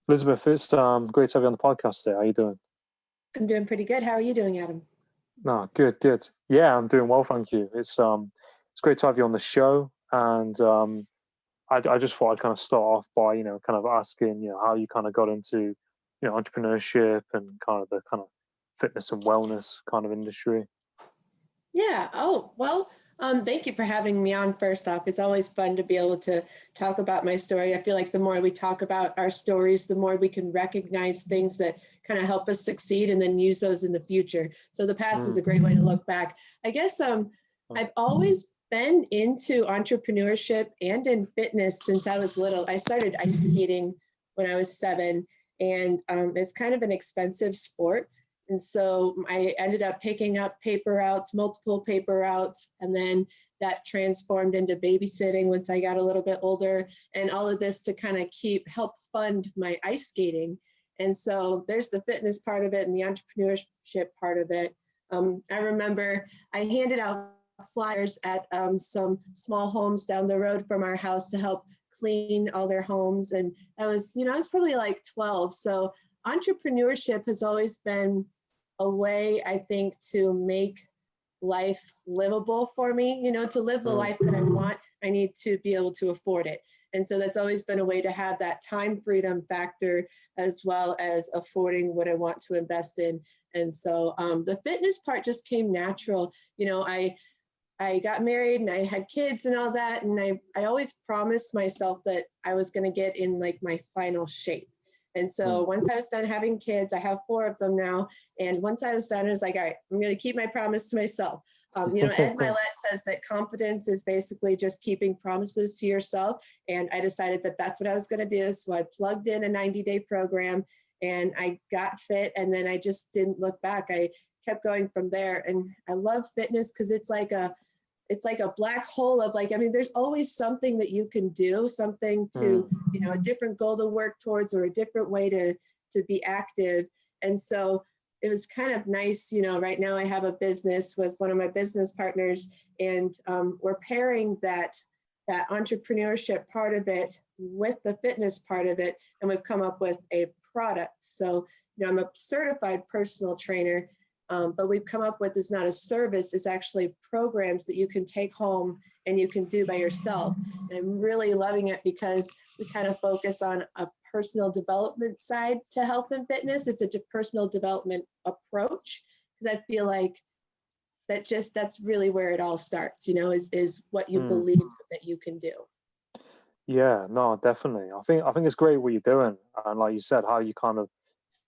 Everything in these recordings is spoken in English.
Elizabeth, it's great to have you on the podcast today. How you doing? I'm doing pretty good. How are you doing, Adam? No, good, good. Yeah, I'm doing well, thank you. It's great to have you on the show, and I just thought I'd kind of start off by kind of asking how you kind of got into entrepreneurship and kind of the kind of fitness and wellness kind of industry. Yeah. Oh, well, thank you for having me on first off. It's always fun to be able to talk about my story. I feel like the more we talk about our stories, the more we can recognize things that kind of help us succeed and then use those in the future. So the past is Mm. a great way to look back. I guess I've always been into entrepreneurship and in fitness since I was little. I started ice skating when I was 7, and it's kind of an expensive sport. And so I ended up picking up paper routes, multiple paper routes, and then that transformed into babysitting once I got a little bit older, and all of this to kind of help fund my ice skating. And so there's the fitness part of it and the entrepreneurship part of it. I remember I handed out flyers at some small homes down the road from our house to help clean all their homes. And I was probably like 12. So entrepreneurship has always been a way, I think, to make life livable for me. To live the Mm. life that I want, I need to be able to afford it. And so that's always been a way to have that time freedom factor as well as affording what I want to invest in. And so the fitness part just came natural. I got married and I had kids and all that. And I always promised myself that I was going to get in like my final shape. And so Mm. once I was done having kids, I have 4 of them now. And once I was done, I was like, all right, I'm going to keep my promise to myself. Ed Milet says that confidence is basically just keeping promises to yourself. And I decided that that's what I was going to do. So I plugged in a 90-day program and I got fit. And then I just didn't look back. I kept going from there. And I love fitness because it's like a black hole of there's always something that you can do, something to, Mm. a different goal to work towards or a different way to be active. And so it was kind of nice, right now I have a business with one of my business partners, and we're pairing that entrepreneurship part of it with the fitness part of it. And we've come up with a product. So, I'm a certified personal trainer. But we've come up with is not a service, it's actually programs that you can take home and you can do by yourself. And I'm really loving it because we kind of focus on a personal development side to health and fitness. It's a personal development approach because I feel like that's really where it all starts, is what you Mm. believe that you can do. Yeah, no, definitely. I think it's great what you're doing, and like you said, how you kind of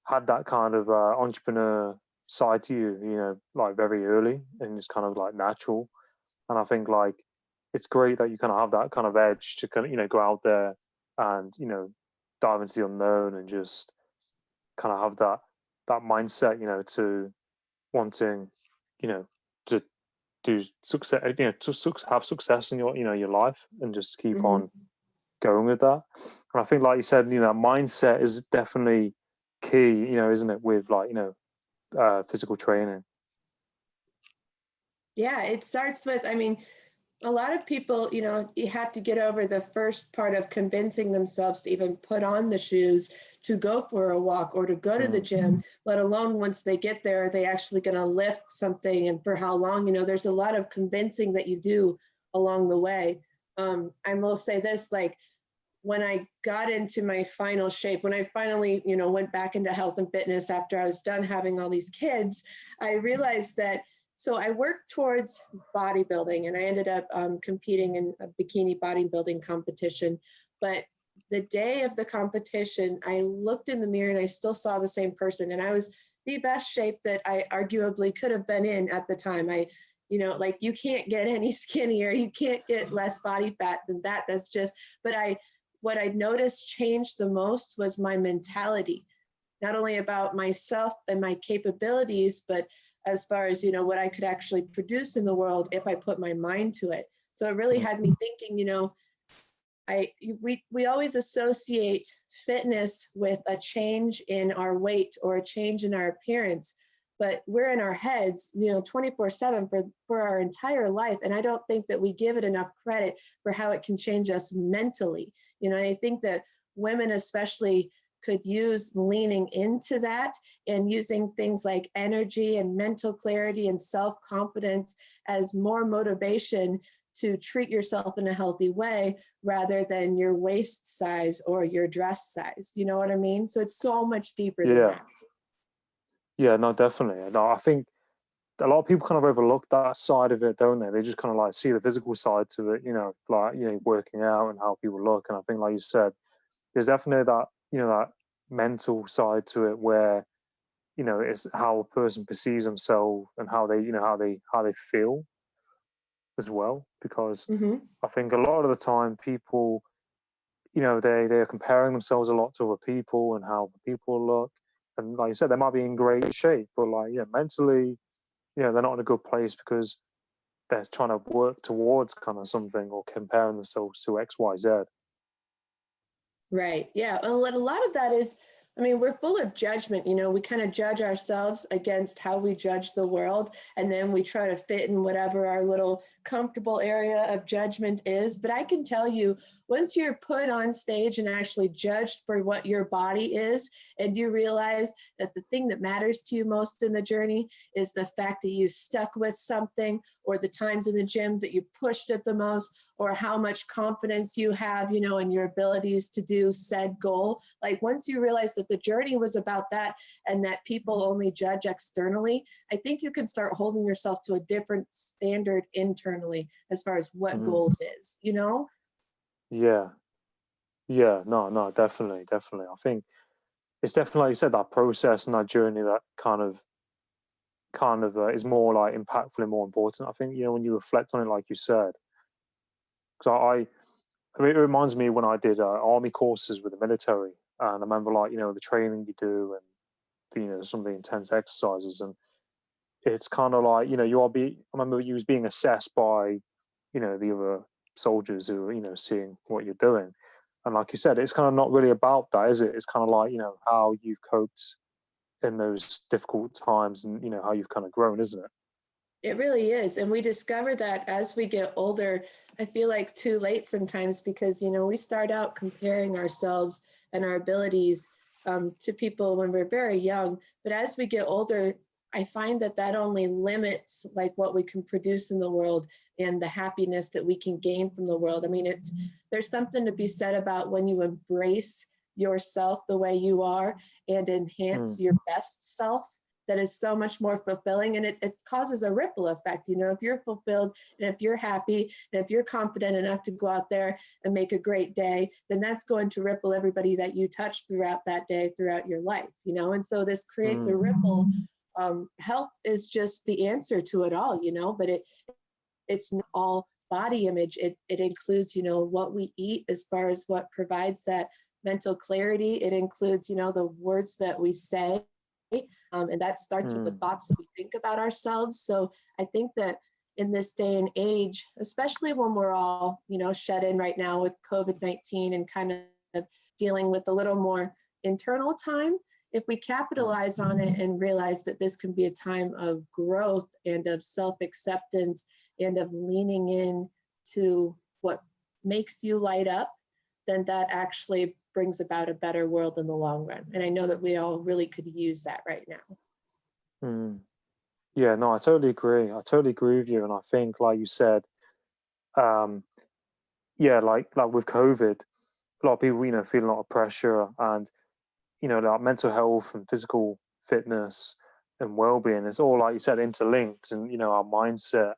had that kind of entrepreneur side to you, like very early, and it's kind of like natural. And I think like it's great that you kind of have that kind of edge to kind of go out there and dive into the unknown and just kind of have that mindset, to wanting, you know, to do success, have success in your life and just keep on Mhm. going with that. And I think, like you said, mindset is definitely key, isn't it, with like physical training. Yeah, it starts with, a lot of people, you have to get over the first part of convincing themselves to even put on the shoes to go for a walk or to go to the Mm. gym, let alone once they get there, are they actually going to lift something and for how long? There's a lot of convincing that you do along the way. I will say this, like when I got into my final shape, when I finally, went back into health and fitness after I was done having all these kids, I realized that. So I worked towards bodybuilding, and I ended up competing in a bikini bodybuilding competition. But the day of the competition, I looked in the mirror and I still saw the same person, and I was the best shape that I arguably could have been in at the time. Like you can't get any skinnier, you can't get less body fat than that. That's just, but what I noticed changed the most was my mentality, not only about myself and my capabilities, but as far as, what I could actually produce in the world if I put my mind to it. So it really Mm. had me thinking, we always associate fitness with a change in our weight or a change in our appearance, but we're in our heads, 24/7 for our entire life. And I don't think that we give it enough credit for how it can change us mentally. I think that women especially could use leaning into that and using things like energy and mental clarity and self-confidence as more motivation to treat yourself in a healthy way rather than your waist size or your dress size. You know what I mean? So it's so much deeper than Yeah. that. Yeah, no, definitely. No, I think a lot of people kind of overlook that side of it, don't they? They just kind of like see the physical side to it, like, working out and how people look. And I think, like you said, there's definitely that, that mental side to it where, it's how a person perceives themselves and how they, how they feel as well. Because Mm-hmm. I think a lot of the time people, they're comparing themselves a lot to other people and how people look. And like you said, they might be in great shape, but like, mentally, they're not in a good place because they're trying to work towards kind of something or comparing themselves to X, Y, Z. Right. Yeah. And a lot of that is, I mean, we're full of judgment. We kind of judge ourselves against how we judge the world. And then we try to fit in whatever our little comfortable area of judgment is. But I can tell you, once you're put on stage and actually judged for what your body is, and you realize that the thing that matters to you most in the journey is the fact that you stuck with something, or the times in the gym that you pushed it the most, or how much confidence you have, in your abilities to do said goal. Like once you realize that the journey was about that and that people only judge externally, I think you can start holding yourself to a different standard internally as far as what Mhm. goals is. Yeah, yeah, no, no, definitely, definitely. I think it's definitely like you said, that process and that journey that kind of is more like impactful and more important. I think when you reflect on it, like you said, because I mean, it reminds me when I did army courses with the military, and I remember like the training you do and some of the intense exercises, and it's kind of like I remember you was being assessed by the other soldiers who are seeing what you're doing, and like you said, it's kind of not really about that, is it? It's kind of like how you've coped in those difficult times, and how you've kind of grown, isn't it? It really is. And we discover that as we get older, I feel like too late sometimes because, we start out comparing ourselves and our abilities to people when we're very young. But as we get older, I find that that only limits like what we can produce in the world and the happiness that we can gain from the world. I mean, there's something to be said about when you embrace yourself the way you are and enhance Mm, your best self, that is so much more fulfilling, and it causes a ripple effect. If you're fulfilled and if you're happy and if you're confident enough to go out there and make a great day, then that's going to ripple everybody that you touch throughout that day, throughout your life. And so this creates a mm, ripple. Health is just the answer to it all. But it's not all body image. It includes what we eat as far as what provides that mental clarity. It includes the words that we say, and that starts with the mm, thoughts that we think about ourselves. So I think that in this day and age, especially when we're all shut in right now with COVID-19 and kind of dealing with a little more internal time, if we capitalize on it and realize that this can be a time of growth and of self-acceptance and of leaning in to what makes you light up, then that actually brings about a better world in the long run. And I know that we all really could use that right now. mm. Yeah, no, I totally agree. I totally agree with you, and I think, like you said, um, yeah, like with COVID, a lot of people, feel a lot of pressure, and like mental health and physical fitness and well-being. It's all, like you said, interlinked, and our mindset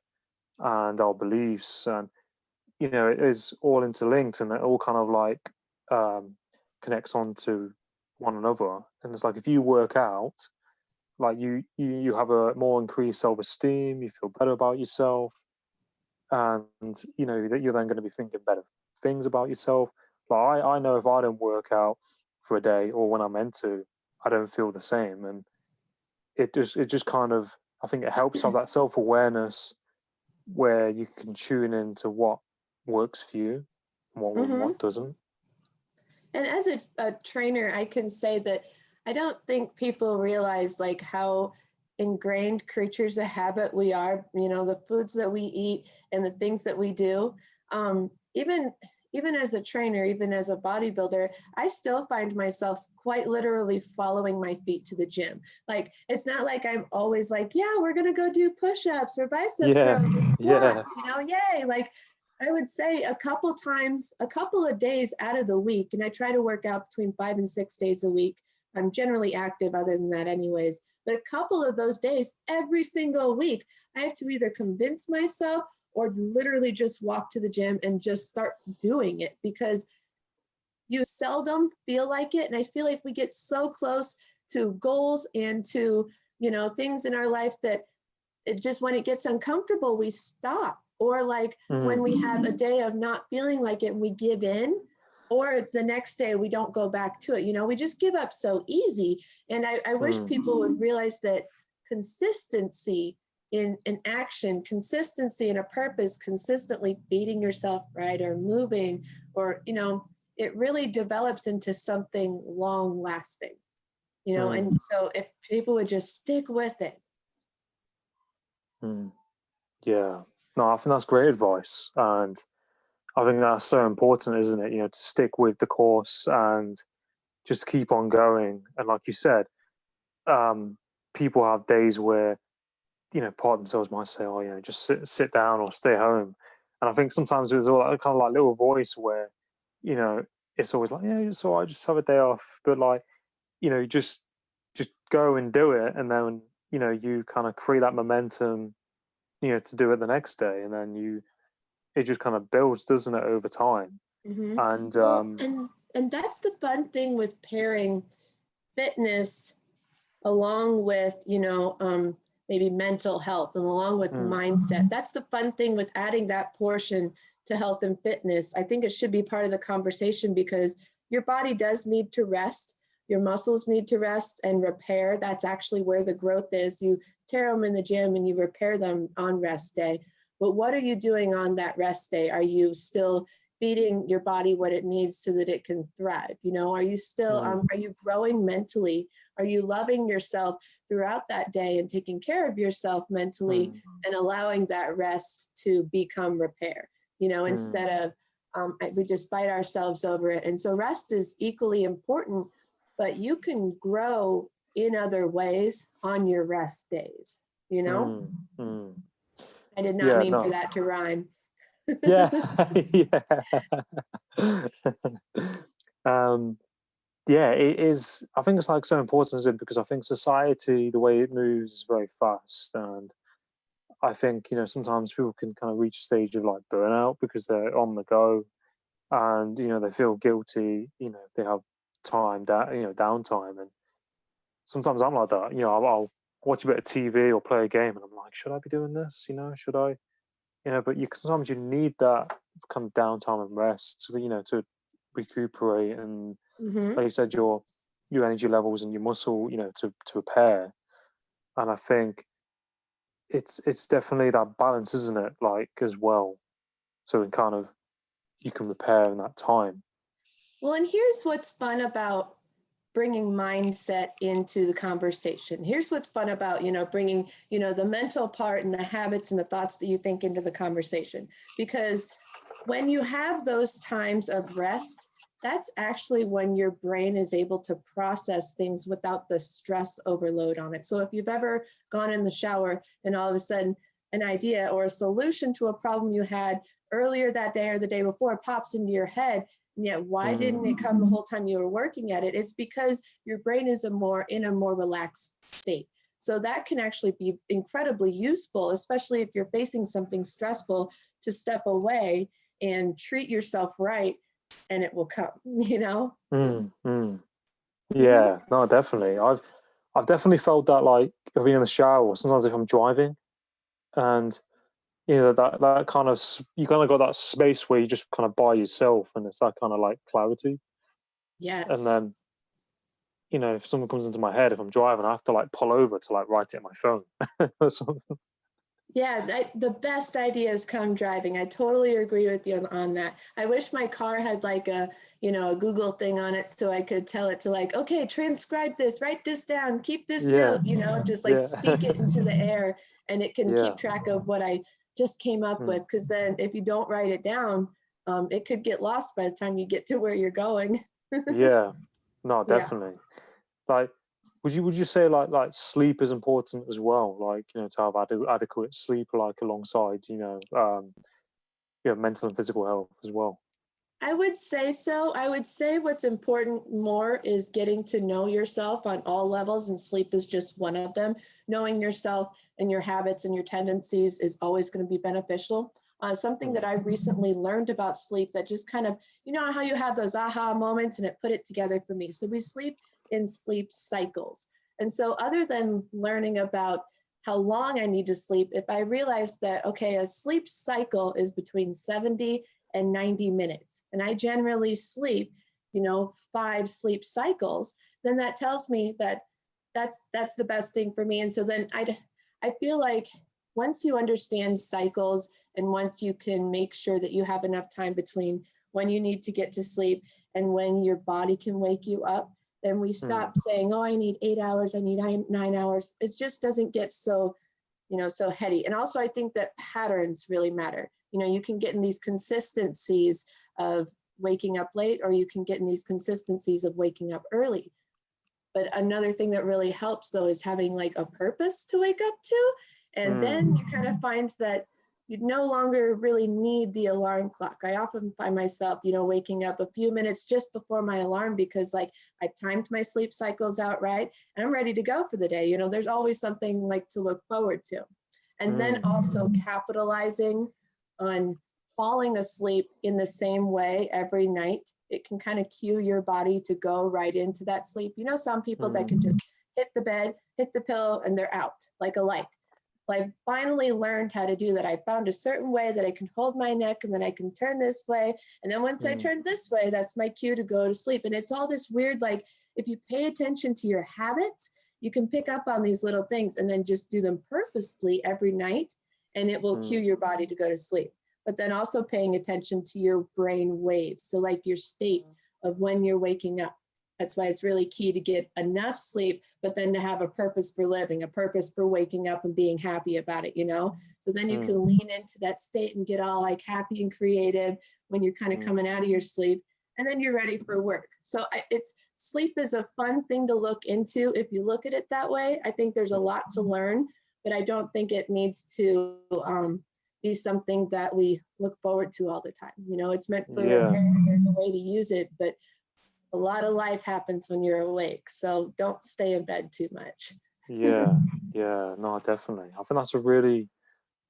and our beliefs, and it is all interlinked, and it all kind of like um, connects onto one another. And it's like if you work out, like you have a more increased self-esteem, you feel better about yourself, and that you're then going to be thinking better things about yourself. Like I know if I don't work out for a day or when I'm meant to, I don't feel the same, and it just kind of, I think it helps have that self-awareness where you can tune into what works for you and Hmm. what doesn't. And as a trainer, I can say that I don't think people realize like how ingrained creatures of habit we are, the foods that we eat and the things that we do. Even even as a trainer, even as a bodybuilder, I still find myself quite literally following my feet to the gym. Like, it's not like I'm always like, yeah, we're going to go do push-ups or bicep Yeah. curls or Yeah. squats, yay. Like, I would say a couple of days out of the week, and I try to work out between 5 and 6 days a week. I'm generally active other than that anyways. But a couple of those days, every single week, I have to either convince myself or literally just walk to the gym and just start doing it, because you seldom feel like it. And I feel like we get so close to goals and to, things in our life that it just, when it gets uncomfortable, we stop. Or like when we have a day of not feeling like it and we give in, or the next day we don't go back to it. We just give up so easy. And I wish people would realize that consistency in an action, consistency in a purpose, consistently feeding yourself right or moving, or, it really develops into something long lasting, and so if people would just stick with it. Yeah. No, I think that's great advice. And I think that's so important, isn't it? To stick with the course and just keep on going. And like you said, people have days where, part of themselves might say, oh, just sit down or stay home. And I think sometimes there's all that kind of like little voice where, it's always like, yeah, it's all right, just have a day off. But like, just go and do it. And then, you kind of create that momentum, to do it the next day. And then it just kind of builds, doesn't it, over time? And Well, and that's the fun thing with pairing fitness along with, maybe mental health and along with mindset. That's the fun thing with adding that portion to health and fitness. I think it should be part of the conversation, because your body does need to rest. Your muscles need to rest and repair. That's actually where the growth is. You tear them in the gym and you repair them on rest day. But what are you doing on that rest day? Are you still feeding your body what it needs so that it can thrive? Are you still, are you growing mentally? Are you loving yourself throughout that day and taking care of yourself mentally and allowing that rest to become repair, instead of, we just fight ourselves over it. And so rest is equally important, but you can grow in other ways on your rest days, I did not mean for that to rhyme. Yeah. Yeah, it is. I think it's like so important, isn't it? Because I think society, the way it moves, is very fast. And I think, sometimes people can kind of reach a stage of like burnout because they're on the go and, they feel guilty, if they have downtime. And sometimes I'm like that, I'll watch a bit of TV or play a game and I'm like, should I be doing this? Should I? But sometimes you need that kind of downtime and rest to recuperate and, like you said, your energy levels and your muscle, to repair. And I think it's definitely that balance, isn't it? Like, as well, so it kind of you can repair in that time. Well, and here's what's fun about bringing mindset into the conversation. Here's what's fun about, bringing, the mental part and the habits and the thoughts that you think into the conversation. Because when you have those times of rest, that's actually when your brain is able to process things without the stress overload on it. So if you've ever gone in the shower and all of a sudden an idea or a solution to a problem you had earlier that day or the day before pops into your head, and yet why didn't it come the whole time you were working at it? It's because your brain is in a more relaxed state. So that can actually be incredibly useful, especially if you're facing something stressful, to step away and treat yourself right, and it will come, Yeah, no, definitely. I've definitely felt that, like, being in the shower, or sometimes if I'm driving, and that kind of, you kind of got that space where you just kind of by yourself, and it's that kind of like clarity. And Yes. then, if someone comes into my head, if I'm driving, I have to like pull over to like write it in my phone or something. Yeah, the best ideas come driving. I totally agree with you on that. I wish my car had like a Google thing on it so I could tell it to like, okay, transcribe this, write this down, keep this note, just like speak it into the air, and it can keep track of what I just came up with. Because then if you don't write it down, it could get lost by the time you get to where you're going. Yeah, no, Yeah. definitely. Like, would you say like sleep is important as well? Like, to have adequate sleep, like alongside, mental and physical health as well. I would say so. I would say what's important more is getting to know yourself on all levels, and sleep is just one of them. Knowing yourself and your habits and your tendencies is always going to be beneficial. Something that Mm, I recently learned about sleep that just kind of, you know, how you have those aha moments, and it put it together for me. So we sleep in sleep cycles. And so, other than learning about how long I need to sleep, if I realize that, okay, a sleep cycle is between 70 and 90 minutes, and I generally sleep, 5 sleep cycles, then that tells me that that's the best thing for me. And so then I feel like once you understand cycles, and once you can make sure that you have enough time between when you need to get to sleep and when your body can wake you up, then we mm, stop saying, oh, I need 8 hours, I need 9 hours. It just doesn't get so, so heady. And also I think that patterns really matter. You can get in these consistencies of waking up late, or you can get in these consistencies of waking up early. But another thing that really helps though is having like a purpose to wake up to. And then you mm, kind of find that you no longer really need the alarm clock. I often find myself, waking up a few minutes just before my alarm because like I've timed my sleep cycles out right and I'm ready to go for the day. There's always something like to look forward to. And then mm, also capitalizing on falling asleep in the same way every night. It can kind of cue your body to go right into that sleep. Some people that can mm, just hit the bed, hit the pillow, and they're out like a light. Well, I finally learned how to do that. I found a certain way that I can hold my neck, and then I can turn this way. And then once I mm, turn this way, that's my cue to go to sleep. And it's all this weird, like if you pay attention to your habits, you can pick up on these little things and then just do them purposefully every night, and it will cue mm, your body to go to sleep. But then also paying attention to your brain waves. So, like your state of when you're waking up. That's why it's really key to get enough sleep, but then to have a purpose for living, a purpose for waking up and being happy about it. So then you mm, can lean into that state and get all like happy and creative when you're kind of mm, coming out of your sleep, and then you're ready for work. So it's sleep is a fun thing to look into if you look at it that way. I think there's a lot to learn, but I don't think it needs to be something that we look forward to all the time. It's meant for yeah, repair. There's a way to use it, but a lot of life happens when you're awake. So don't stay in bed too much. yeah, yeah. No, definitely. I think that's a really,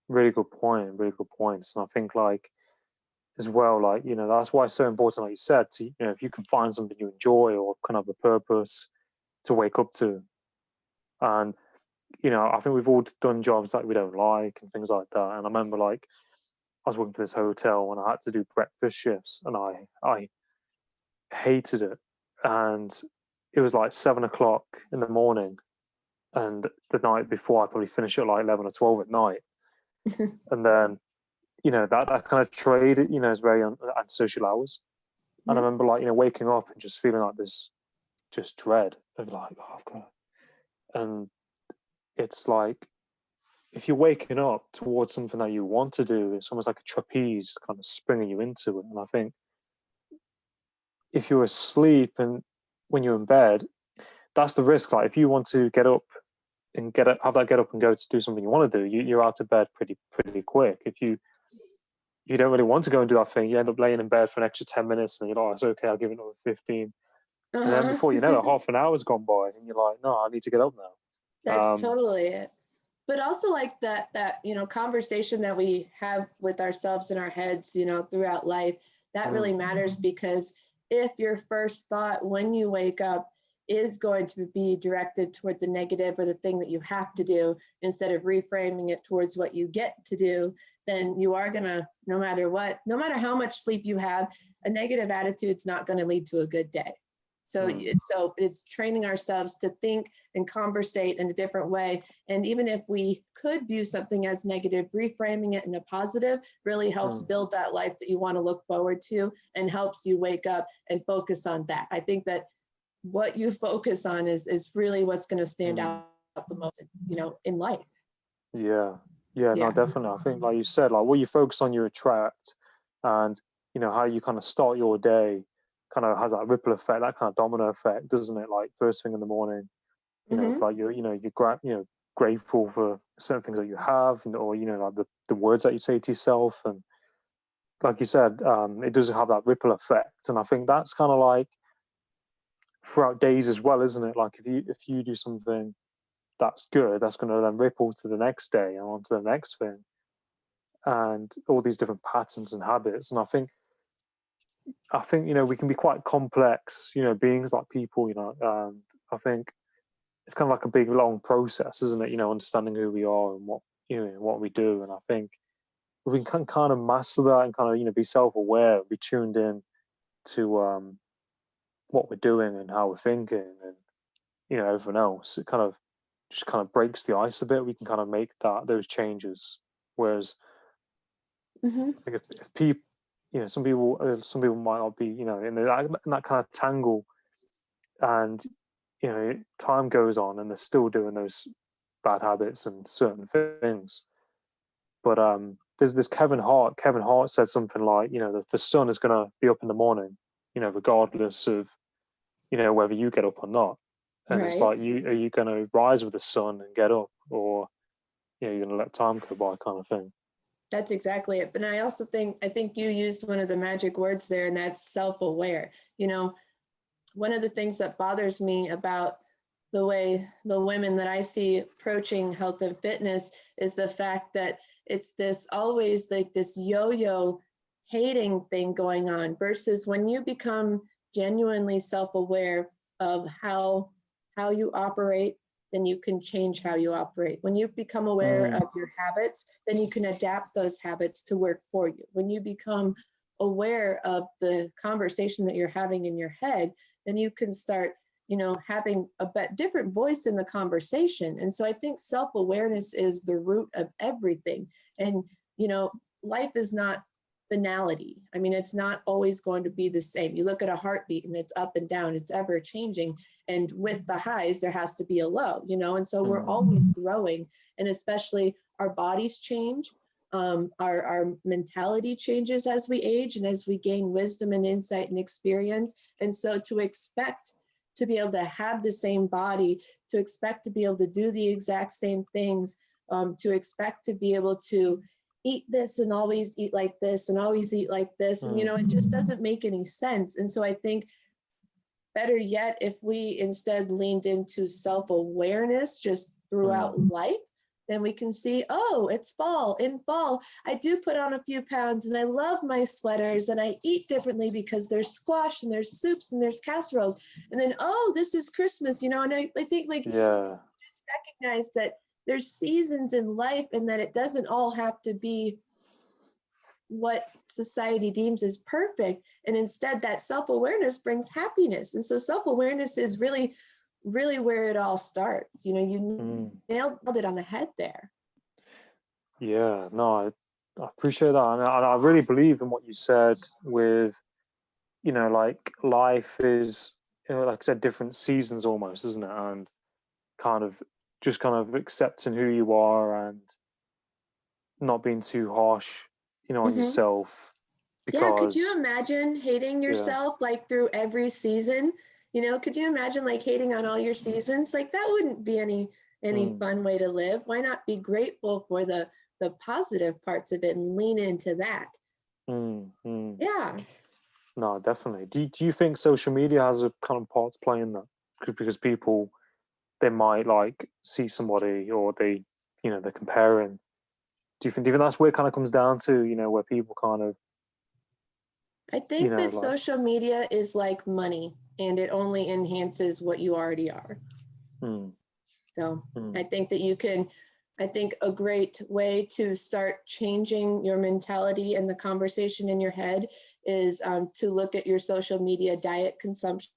really good point. Really good points. And I think like as well, like that's why it's so important. Like you said, to if you can find something you enjoy or kind of a purpose to wake up to, and I think we've all done jobs that we don't like and things like that. And I remember like I was working for this hotel and I had to do breakfast shifts, and I hated it. And it was like 7 o'clock in the morning, and the night before I probably finished at like 11 or 12 at night. And then that kind of trade, is very unsocial hours. And I Mhm. remember like waking up and just feeling like this just dread of like, oh, I've got and it's like if you're waking up towards something that you want to do, it's almost like a trapeze kind of springing you into it. And I think if you're asleep and when you're in bed, that's the risk. Like if you want to get up and have that get up and go to do something you want to do, you're out of bed pretty quick. If you don't really want to go and do that thing, you end up laying in bed for an extra 10 minutes, and you're like, oh, it's okay, I'll give it another 15. And then Uh-huh. before you know it, half an hour's gone by, and you're like, no, I need to get up now. That's Um, totally it. But also like that conversation that we have with ourselves in our heads, throughout life, that really mm, matters, because if your first thought when you wake up is going to be directed toward the negative or the thing that you have to do instead of reframing it towards what you get to do, then you are going to, no matter what, no matter how much sleep you have, a negative attitude's not going to lead to a good day. So mm, it's training ourselves to think and conversate in a different way. And even if we could view something as negative, reframing it in a positive really helps mm, build that life that you want to look forward to, and helps you wake up and focus on that. I think that what you focus on is really what's going to stand mm. out the most, in life. Yeah, yeah, no, Yeah. definitely. I think, like you said, like what you focus on, you attract, and how you kind of start your day kind of has that ripple effect, that kind of domino effect, doesn't it? Like first thing in the morning, if Hmm. like you're grateful for certain things that you have, or like the words that you say to yourself, and like you said, it does have that ripple effect, and I think that's kind of like throughout days as well, isn't it? Like if you do something that's good, that's going to then ripple to the next day and on to the next thing, and all these different patterns and habits. And I think we can be quite complex, beings like people, and I think it's kind of like a big long process, isn't it? Understanding who we are and what we do. And I think if we can kind of master that and kind of be self-aware, be tuned in to what we're doing and how we're thinking, and everything else, it kind of just kind of breaks the ice a bit. We can kind of make those changes. Whereas Hmm. I think if people, some people might not be, in that kind of tangle, and time goes on and they're still doing those bad habits and certain things. But there's this Kevin Hart. Kevin Hart said something like, the sun is going to be up in the morning, regardless of whether you get up or not. And it's Right. like, are you going to rise with the sun and get up, or you're going to let time go by, kind of thing. That's exactly it. But I think you used one of the magic words there, and that's self-aware. One of the things that bothers me about the way the women that I see approaching health and fitness is the fact that it's this always like this yo-yo hating thing going on, versus when you become genuinely self-aware of how you operate, then you can change how you operate. When you become aware Mm, of your habits, then you can adapt those habits to work for you. When you become aware of the conversation that you're having in your head, then you can start having a different voice in the conversation. And so I think self-awareness is the root of everything. And life is not finality. I mean, it's not always going to be the same. You look at a heartbeat and it's up and down, it's ever changing. And with the highs, there has to be a low, and so we're mm, always growing. And especially our bodies change. Our mentality changes as we age and as we gain wisdom and insight and experience. And so to expect to be able to have the same body, to expect to be able to do the exact same things, to expect to be able to eat this and always eat like this and always eat like this. And, mm, it just doesn't make any sense. And so I think better yet, if we instead leaned into self-awareness just mm, throughout life, then we can see, oh, it's fall. In fall, I do put on a few pounds and I love my sweaters and I eat differently because there's squash and there's soups and there's casseroles. And then, oh, this is Christmas, and I think like yeah. just recognize that there's seasons in life and that it doesn't all have to be what society deems as perfect. And instead, that self-awareness brings happiness. And so self-awareness is really, really where it all starts. You Mm, nailed it on the head there. yeah. No, I appreciate that, and I really believe in what you said with like life is, like I said, different seasons almost, isn't it? And kind of just kind of accepting who you are and not being too harsh, on Hmm. yourself, Yeah, could you because imagine hating yeah, yourself like through every season? Could you imagine like hating on all your seasons? Like that wouldn't be any mm, fun way to live. Why not be grateful for the positive parts of it and lean into that? mm, mm. Yeah. No, definitely. Do you think social media has a kind of part to play in that? Because people, they might like see somebody, or they're comparing. Do you think that's where it kind of comes down to? Where people kind of I think that like, social media is like money and it only enhances what you already are. mm, So mm, I think that I think a great way to start changing your mentality and the conversation in your head is to look at your social media diet consumption.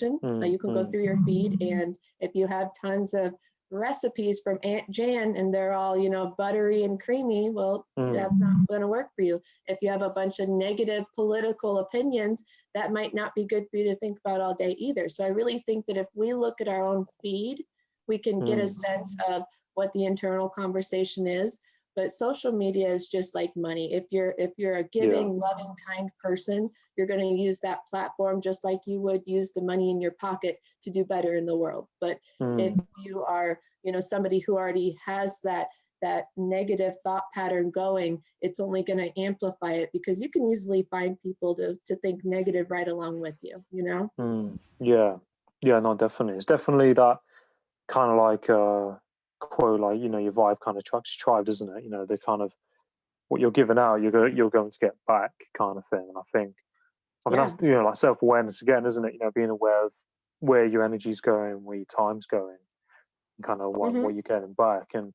mm, You can go mm, through your feed, and if you have tons of recipes from Aunt Jan and they're all, buttery and creamy, well, mm, that's not going to work for you. If you have a bunch of negative political opinions, that might not be good for you to think about all day either. So I really think that if we look at our own feed, we can get a mm, sense of what the internal conversation is. but social media is just like money. If you're a giving, loving, kind person, you're going to use that platform just like you would use the money in your pocket to do better in the world. But if you are, somebody who already has that negative thought pattern going, it's only going to amplify it, because you can easily find people to think negative right along with you, Yeah, no, definitely. It's definitely that kind of like quote, like, your vibe kind of attracts your tribe, doesn't it? The kind of what you're giving out, you're going to get back, kind of thing. And I think Yeah. that's like self-awareness again, isn't it? Being aware of where your energy's going, where your time's going, and kind of what you're getting back. And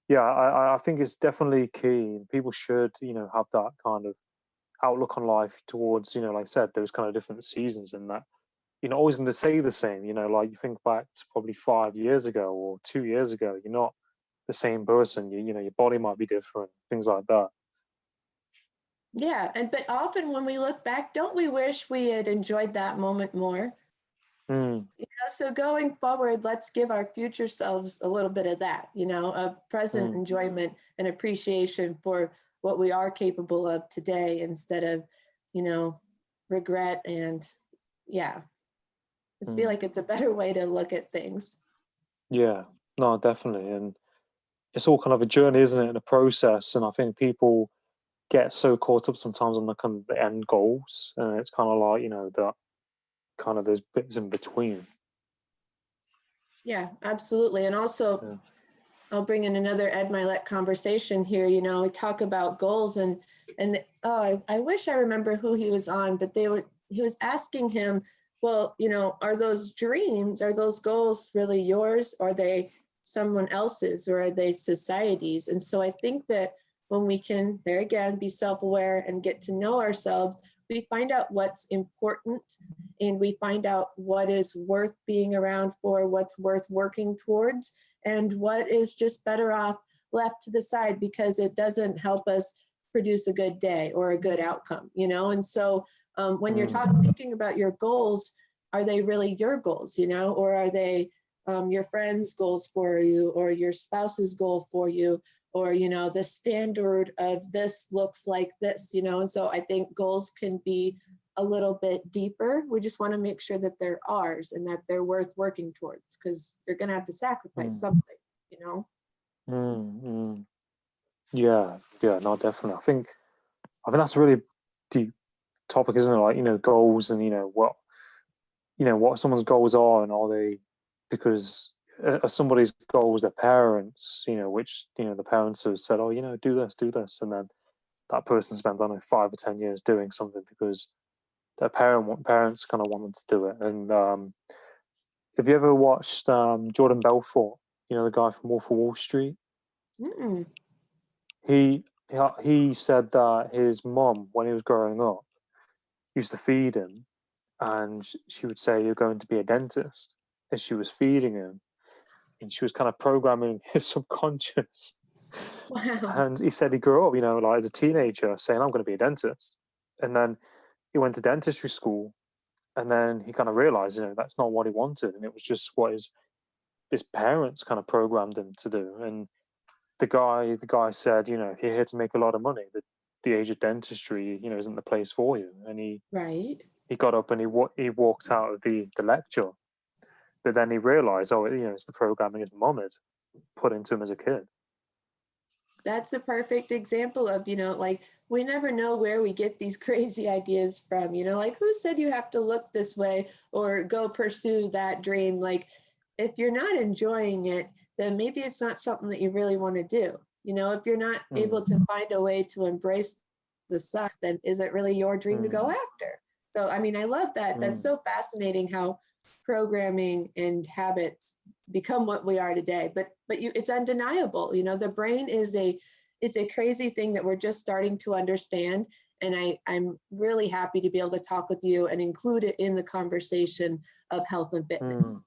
yeah, I think it's definitely key. People should have that kind of outlook on life towards like I said, those kind of different seasons, and that you're not always going to say the same. Like you think back to probably 5 years ago or 2 years ago, you're not the same person. Your body might be different, things like that. Yeah, but often when we look back, don't we wish we had enjoyed that moment more? So going forward, let's give our future selves a little bit of that, a present enjoyment and appreciation for what we are capable of today, instead of, regret. And yeah, I just feel like it's a better way to look at things. Yeah, no, definitely. And it's all kind of a journey, isn't it, and a process. And I think people get so caught up sometimes on the kind of the end goals, and it's kind of like that kind of those bits in between. Yeah, absolutely. And also, I'll bring in another Ed Milet conversation here. We talk about goals, and I wish I remember who he was on, but he was asking him, well, are those dreams, are those goals really yours, or are they someone else's, or are they society's? And so I think that when we can, there again, be self-aware and get to know ourselves, we find out what's important, and we find out what is worth being around for, what's worth working towards, and what is just better off left to the side because it doesn't help us produce a good day or a good outcome, And so when you're thinking about your goals, are they really your goals, or are they your friend's goals for you, or your spouse's goal for you, or, the standard of this looks like this, And so I think goals can be a little bit deeper. We just want to make sure that they're ours and that they're worth working towards, because they're going to have to sacrifice something, Yeah, no, definitely. I think that's a really deep topic, isn't it? Like goals, and what someone's goals are, and are they because somebody's goals their parents, which the parents have said, oh, do this, and then that person spends, I don't know, 5 or 10 years doing something because their parents kind of want them to do it. And have you ever watched Jordan Belfort? The guy from Wolf of Wall Street. Mm-mm. He said that his mom, when he was growing up, used to feed him, and she would say, "You're going to be a dentist," as she was feeding him, and she was kind of programming his subconscious. Wow. And he said he grew up, like as a teenager, saying, "I'm going to be a dentist," and then he went to dentistry school, and then he kind of realized, that's not what he wanted, and it was just what his parents kind of programmed him to do. And the guy said, if you're here to make a lot of money, the age of dentistry, isn't the place for you. And Right. he got up and he walked out of the lecture, but then he realized, oh, it's the programming his mom had put into him as a kid. That's a perfect example of, like, we never know where we get these crazy ideas from, like, who said you have to look this way or go pursue that dream? Like, if you're not enjoying it, then maybe it's not something that you really want to do. If you're not able to find a way to embrace the suck, then is it really your dream to go after? So, I mean, I love that. That's so fascinating how programming and habits become what we are today. But it's undeniable. The brain is a crazy thing that we're just starting to understand. And I'm really happy to be able to talk with you and include it in the conversation of health and fitness.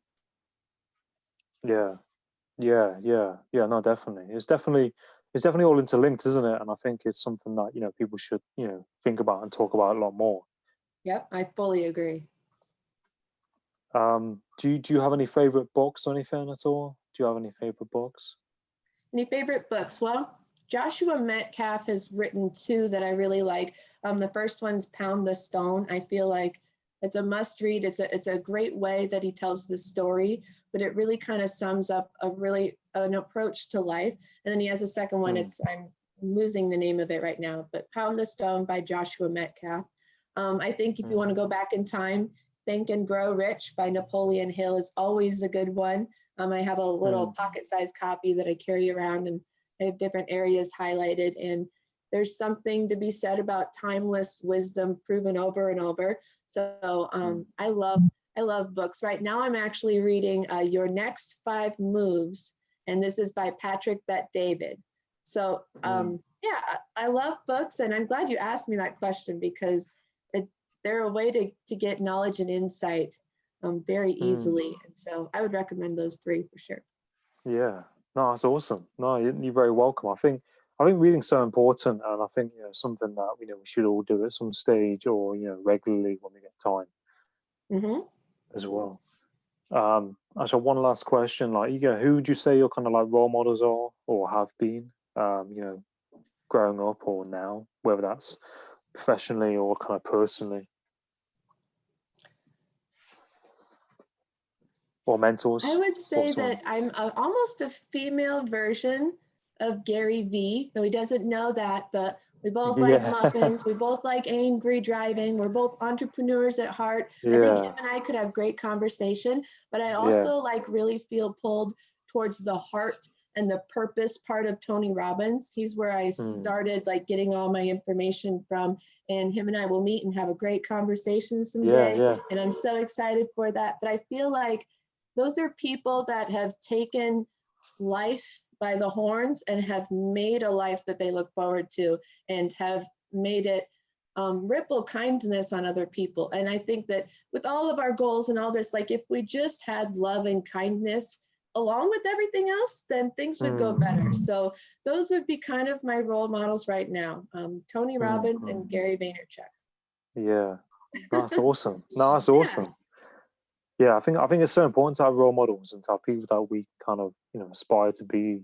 Yeah, no, definitely. It's definitely all interlinked, isn't it? And I think it's something that people should think about and talk about a lot more. Yep, I fully agree. Do you have any favorite books or anything at all? Do you have any favorite books? Any favorite books? Well, Joshua Metcalf has written two that I really like. The first one's Pound the Stone. I feel like it's a must read. It's a great way that he tells the story, but it really kind of sums up an approach to life. And then he has a second one. I'm losing the name of it right now, but Pound the Stone by Joshua Metcalf. I think if you want to go back in time, Think and Grow Rich by Napoleon Hill is always a good one. I have a little pocket-sized copy that I carry around, and I have different areas highlighted. And there's something to be said about timeless wisdom proven over and over. So I love books. Right now I'm actually reading Your Next 5 Moves, and this is by Patrick Bet-David. So yeah, I love books, and I'm glad you asked me that question because they're a way to get knowledge and insight very easily. And so I would recommend those 3 for sure. Yeah, no, that's awesome. No, you're very welcome. I think reading's so important, and I think something that we should all do at some stage, or regularly when we get time as well. Actually, one last question: like, who would you say your kind of like role models are, or have been, growing up or now, whether that's professionally or kind of personally, or mentors? I would say that I'm almost a female version of Gary Vee, though he doesn't know that, but we both like muffins. We both like angry driving. We're both entrepreneurs at heart. I think him and I could have great conversation, but I also like really feel pulled towards the heart and the purpose part of Tony Robbins. He's where I started like getting all my information from, and him and I will meet and have a great conversation someday. And I'm so excited for that. But I feel like those are people that have taken life by the horns and have made a life that they look forward to, and have made it ripple kindness on other people. And I think that with all of our goals and all this, like if we just had love and kindness along with everything else, then things would go better. So those would be kind of my role models right now, Tony Robbins and Gary Vaynerchuk. Yeah, that's awesome. No, that's awesome. Yeah, I think it's so important to have role models and to have people that we kind of aspire to be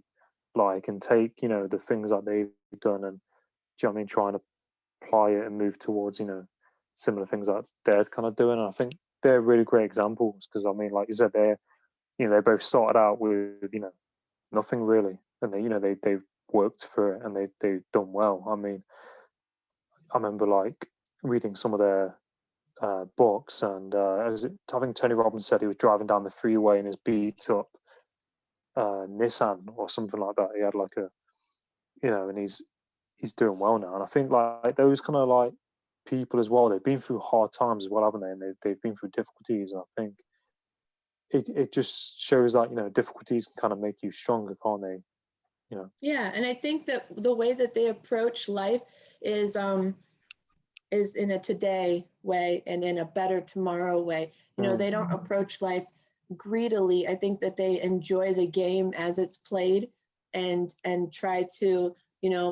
like, and take the things that they've done, and do you know what I mean, trying to apply it and move towards similar things that they're kind of doing. And I think they're really great examples, because I mean, like you said, they both started out with nothing really, and they've worked for it, and they've done well. I mean, I remember like reading some of their books, and I think Tony Robbins said he was driving down the freeway in his beat up Nissan or something like that. He had like a and he's doing well now. And I think like those kind of like people as well, they've been through hard times as well, haven't they? And they've been through difficulties, and I think it just shows that difficulties can kind of make you stronger, can't they? Yeah, and I think that the way that they approach life is in a today way and in a better tomorrow way. They don't approach life greedily. I think that they enjoy the game as it's played, and try to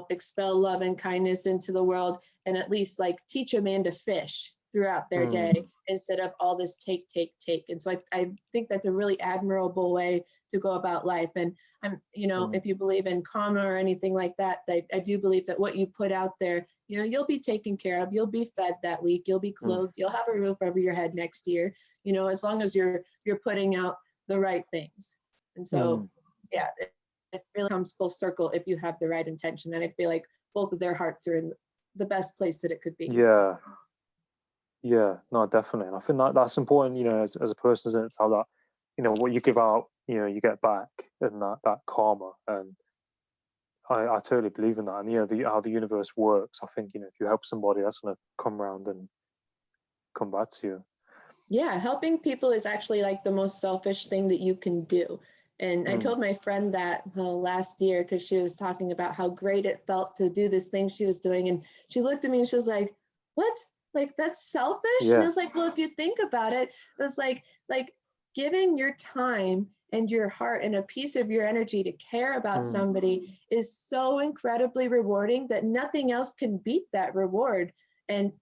expel love and kindness into the world, and at least like teach a man to fish throughout their day, instead of all this take. And so I think that's a really admirable way to go about life. And I'm if you believe in karma or anything like that, I do believe that what you put out there, you'll be taken care of, you'll be fed that week, you'll be clothed, you'll have a roof over your head next year, as long as you're putting out the right things. And so yeah, it really comes full circle if you have the right intention. And I feel like both of their hearts are in the best place that it could be. Yeah, no, definitely. And I think that's important, as a person, isn't it, to have that, what you give out, you get back, and that karma. And I totally believe in that. And how the universe works, I think, if you help somebody, that's going to come around and come back to you. Yeah, helping people is actually like the most selfish thing that you can do. And I told my friend that last year, because she was talking about how great it felt to do this thing she was doing. And she looked at me and she was like, what? Like, that's selfish? And I was like, well, if you think about it, it was like giving your time and your heart and a piece of your energy to care about somebody is so incredibly rewarding that nothing else can beat that reward. And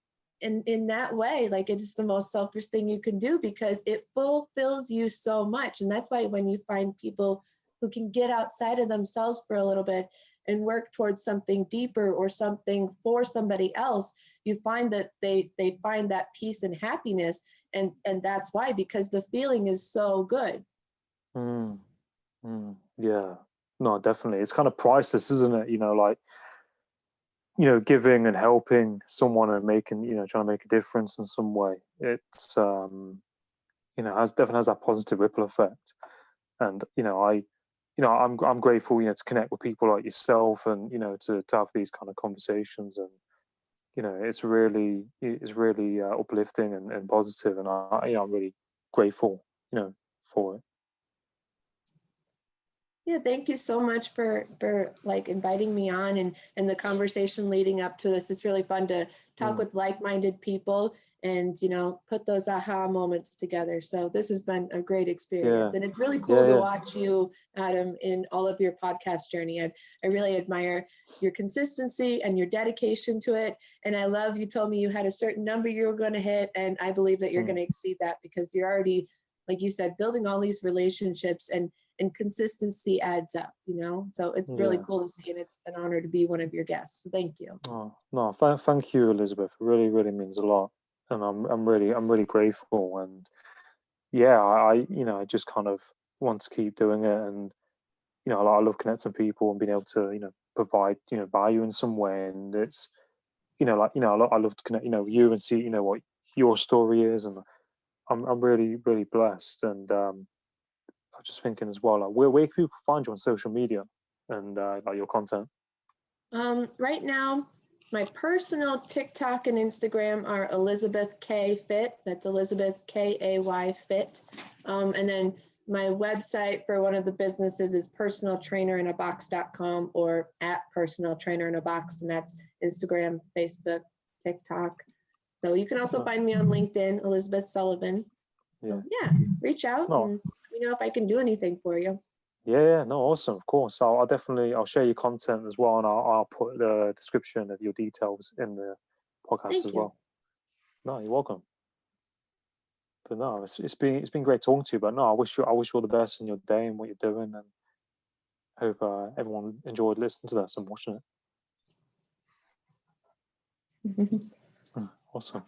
in that way, like, it's the most selfish thing you can do, because it fulfills you so much. And that's why when you find people who can get outside of themselves for a little bit and work towards something deeper or something for somebody else, you find that they find that peace and happiness. And that's why, because the feeling is so good. Mm, yeah. No, definitely. It's kind of priceless, isn't it? Like, giving and helping someone and making, trying to make a difference in some way. It's, has definitely has that positive ripple effect. And, I'm grateful, to connect with people like yourself and, to have these kind of conversations. And, it's really uplifting and positive. And I'm really grateful, for it. Yeah, thank you so much for like inviting me on, and the conversation leading up to this. It's really fun to talk Mm, with like-minded people and put those aha moments together. So this has been a great experience, yeah. and it's really cool Yeah. to Yeah. watch you, Adam, in all of your podcast journey. I really admire your consistency and your dedication to it. And I love, you told me you had a certain number you were going to hit, and I believe that you're Mm, going to exceed that, because you're already, like you said, building all these relationships, and consistency adds up, So it's really yeah. cool to see, and it's an honor to be one of your guests. So thank you. Oh, no, thank you, Elizabeth. It really, really means a lot. And I'm really grateful. And yeah, I just kind of want to keep doing it. And, I love connecting people and being able to, provide, value in some way. And it's, like, I love to connect, you and see, what your story is. And I'm really, really blessed. And I was just thinking as well, like, where can people find you on social media and like your content? Right now, my personal TikTok and Instagram are Elizabeth K Fit. That's Elizabeth Kay Fit. And then my website for one of the businesses is personaltrainerinabox.com, or at personaltrainerinabox, and that's Instagram, Facebook, TikTok. So you can also No, find me on LinkedIn, Elizabeth Sullivan. yeah. So yeah, reach out No, and let me know if I can do anything for you. yeah, yeah, no, awesome, of course. I'll definitely I'll share your content as well, and I'll put the description of your details in the podcast Thank as you. well. No, you're welcome. But no, it's been great talking to you. But no, I wish you all the best in your day and what you're doing, and hope everyone enjoyed listening to this and watching it. Awesome.